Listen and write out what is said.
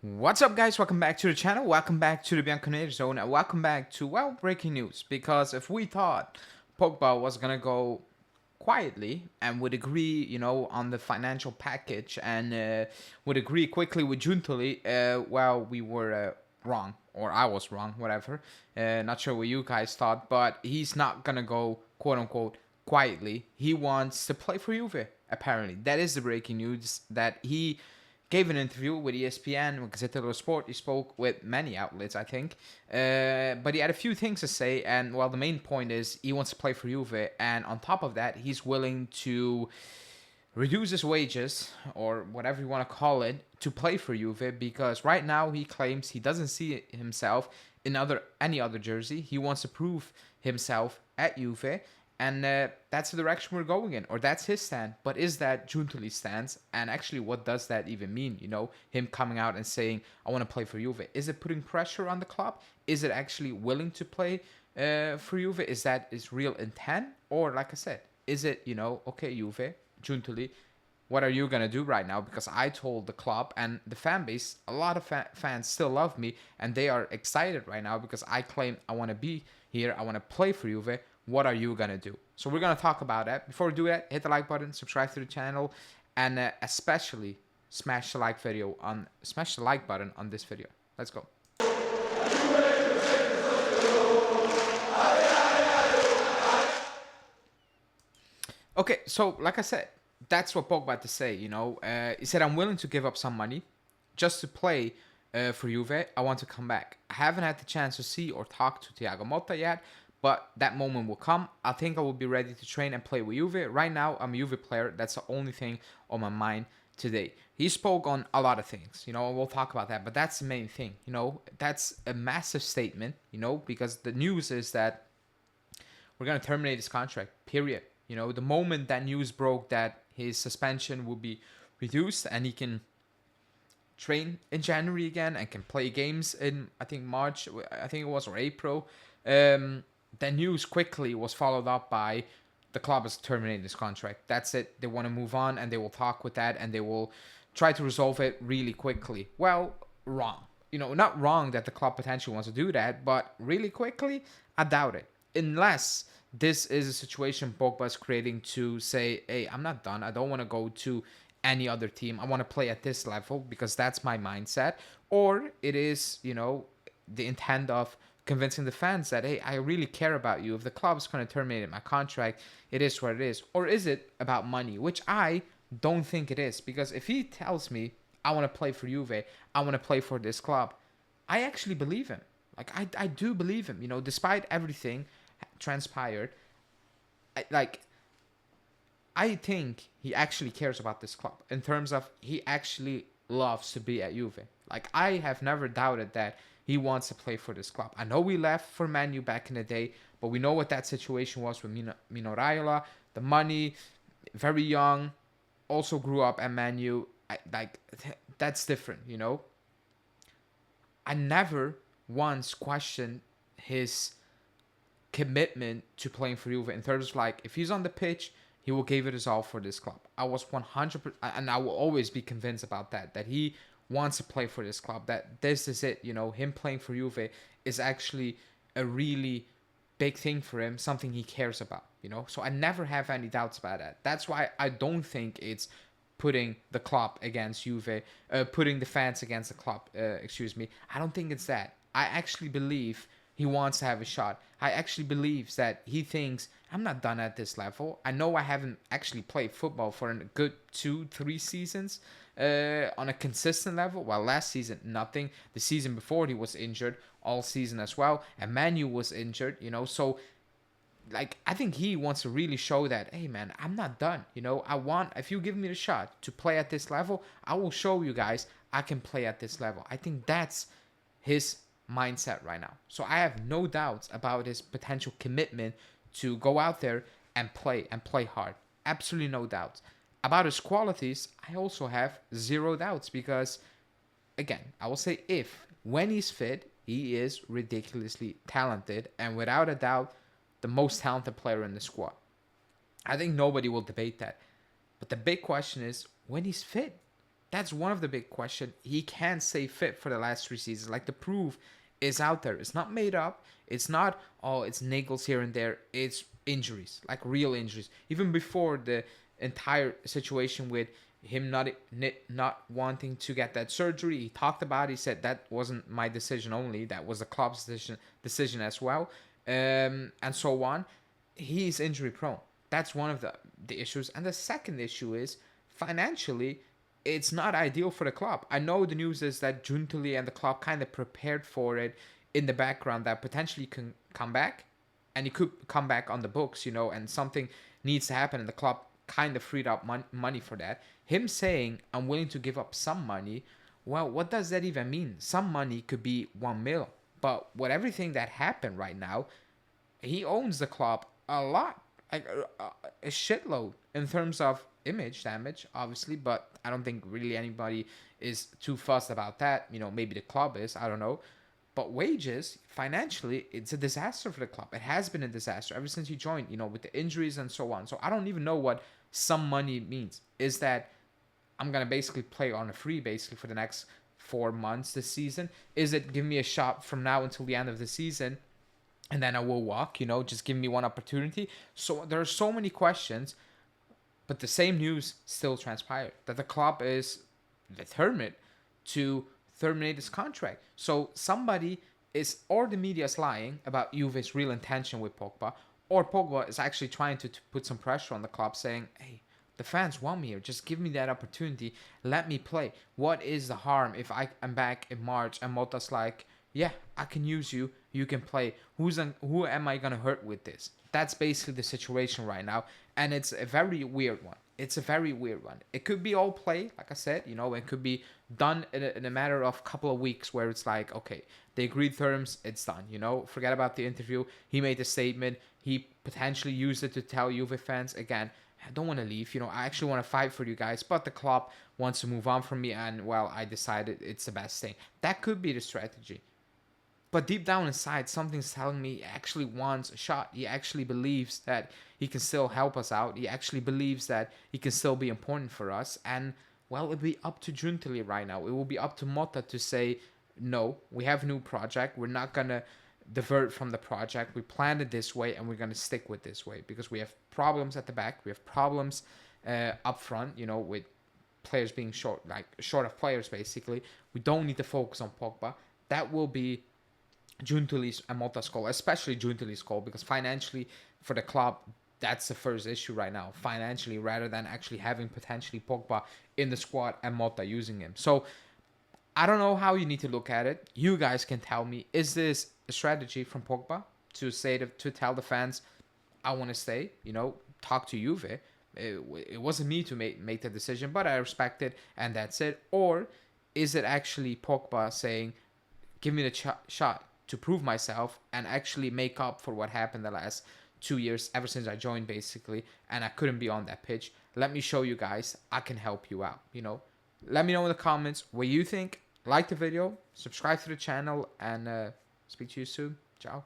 What's up, guys? Welcome back to the channel. Welcome back to the Bianconeri zone, and welcome back to, well, breaking news. Because if we thought Pogba was gonna go quietly and would agree, on the financial package and would agree quickly with Giuntoli, well, we were wrong, or I was wrong, whatever. Not sure what you guys thought, but he's not gonna go quote unquote quietly. He wants to play for Juve. Apparently, that is the breaking news that he gave an interview with ESPN, with Gazzetta dello Sport. He spoke with many outlets, I think. But he had a few things to say. And, well, the main point is he wants to play for Juve. And on top of that, he's willing to reduce his wages, or whatever you want to call it, to play for Juve. Because right now he claims he doesn't see himself in any other jersey. He wants to prove himself at Juve. And that's the direction we're going in, or that's his stand. But is that Giuntoli's stance? And actually, what does that even mean? Him coming out and saying, I want to play for Juve. Is it putting pressure on the club? Is it actually willing to play for Juve? Is that his real intent? Or, like I said, is it, okay, Juve, Giuntoli, what are you going to do right now? Because I told the club and the fan base, a lot of fans still love me, and they are excited right now because I claim I want to be here, I want to play for Juve. What are you gonna do? So we're gonna talk about that. Before we do that, hit the like button, subscribe to the channel, and especially smash the like button on this video. Let's go. Okay, so like I said, that's what Pogba had to say. He said, I'm willing to give up some money just to play for Juve. I want to come back. I haven't had the chance to see or talk to Thiago Motta yet, but that moment will come. I think I will be ready to train and play with Juve. Right now, I'm a Juve player. That's the only thing on my mind today. He spoke on a lot of things, we'll talk about that, but that's the main thing, that's a massive statement, because the news is that we're going to terminate his contract, period. The moment that news broke that his suspension will be reduced and he can train in January again and can play games in, I think, March, I think it was, or April, the news quickly was followed up by the club has terminated his contract. That's it. They want to move on, and they will talk with that, and they will try to resolve it really quickly. Well, wrong. Not wrong that the club potentially wants to do that, but really quickly, I doubt it. Unless this is a situation Pogba is creating to say, hey, I'm not done. I don't want to go to any other team. I want to play at this level because that's my mindset. Or it is, the intent of convincing the fans that, hey, I really care about you. If the club's going to terminate my contract, it is what it is. Or is it about money? Which I don't think it is. Because if he tells me, I want to play for Juve, I want to play for this club, I actually believe him. Like, I do believe him. Despite everything transpired, I think he actually cares about this club. In terms of, he actually loves to be at Juve. Like, I have never doubted that he wants to play for this club. I know we left for Man U back in the day, but we know what that situation was with Mino Raiola. The money, very young, also grew up at Man U. That's different, I never once questioned his commitment to playing for Juve in terms of, like, if he's on the pitch, he will give it his all for this club. I was 100%, and I will always be convinced about that he wants to play for this club, that this is it, him playing for Juve is actually a really big thing for him, something he cares about, so I never have any doubts about that. That's why I don't think it's putting the club against Juve, putting the fans against the club, I don't think it's that. I actually believe he wants to have a shot. I actually believe that he thinks, I'm not done at this level. I know I haven't actually played football for a good 2-3 seasons on a consistent level. Well, last season, nothing. The season before, he was injured all season as well. And Manu was injured, So, I think he wants to really show that, hey, man, I'm not done. If you give me the shot to play at this level, I will show you guys I can play at this level. I think that's his mindset right now. So I have no doubts about his potential commitment to go out there and play hard. Absolutely no doubts. About his qualities, I also have zero doubts because, again, I will say when he's fit, he is ridiculously talented and without a doubt the most talented player in the squad. I think nobody will debate that. But the big question is, when he's fit, That's one of the big questions. He can't stay fit for the last 3 seasons. Like, the proof is out there. It's not made up. It's not, oh, it's niggles here and there. It's injuries, like real injuries. Even before the entire situation with him not wanting to get that surgery, he talked about it. He said that wasn't my decision only. That was the club's decision as well, and so on. He's injury prone. That's one of the issues. And the second issue is financially, it's not ideal for the club. I know the news is that Giuntoli and the club kind of prepared for it in the background, that potentially can come back, and he could come back on the books, and something needs to happen, and the club kind of freed up money for that. Him saying, I'm willing to give up some money, well, what does that even mean? Some money could be 1 mil, but with everything that happened right now, he owns the club a lot, like a shitload in terms of image damage, obviously, but I don't think really anybody is too fussed about that. Maybe the club is, I don't know. But wages, financially, it's a disaster for the club. It has been a disaster ever since he joined, with the injuries and so on. So I don't even know what some money means. Is that I'm going to basically play on a free basically for the next 4 months this season? Is it give me a shot from now until the end of the season and then I will walk, just give me one opportunity? So there are so many questions, but the same news still transpired, that the club is determined to terminate his contract. So somebody is, or the media is lying about Juve's real intention with Pogba, or Pogba is actually trying to put some pressure on the club, saying, hey, the fans want me here. Just give me that opportunity. Let me play. What is the harm if I'm back in March and Motta's like, yeah, I can use you. You can play. Who am I going to hurt with this? That's basically the situation right now. And it's a very weird one. It's a very weird one. It could be all play, like I said, it could be done in a matter of couple of weeks where it's like, okay, they agreed terms, it's done, Forget about the interview. He made a statement. He potentially used it to tell Juve fans, again, I don't want to leave. I actually want to fight for you guys, but the club wants to move on from me, and, well, I decided it's the best thing. That could be the strategy. But deep down inside, something's telling me he actually wants a shot. He actually believes that he can still help us out. He actually believes that he can still be important for us. And, well, it'll be up to Giuntoli right now. It will be up to Motta to say, no, we have a new project. We're not going to divert from the project. We planned it this way, and we're going to stick with this way. Because we have problems at the back. We have problems up front, with players being short of players, basically. We don't need to focus on Pogba. That will be Giuntoli's and Motta's call, especially Giuntoli's call, because financially for the club, that's the first issue right now, financially, rather than actually having potentially Pogba in the squad and Motta using him. So I don't know how you need to look at it. You guys can tell me, is this a strategy from Pogba to tell the fans, I want to stay, talk to Juve? It wasn't me to make the decision, but I respect it, and that's it. Or is it actually Pogba saying, give me the shot to prove myself and actually make up for what happened the last 2 years, ever since I joined, basically, and I couldn't be on that pitch? Let me show you guys. I can help you out, Let me know in the comments what you think. Like the video, subscribe to the channel, and speak to you soon. Ciao.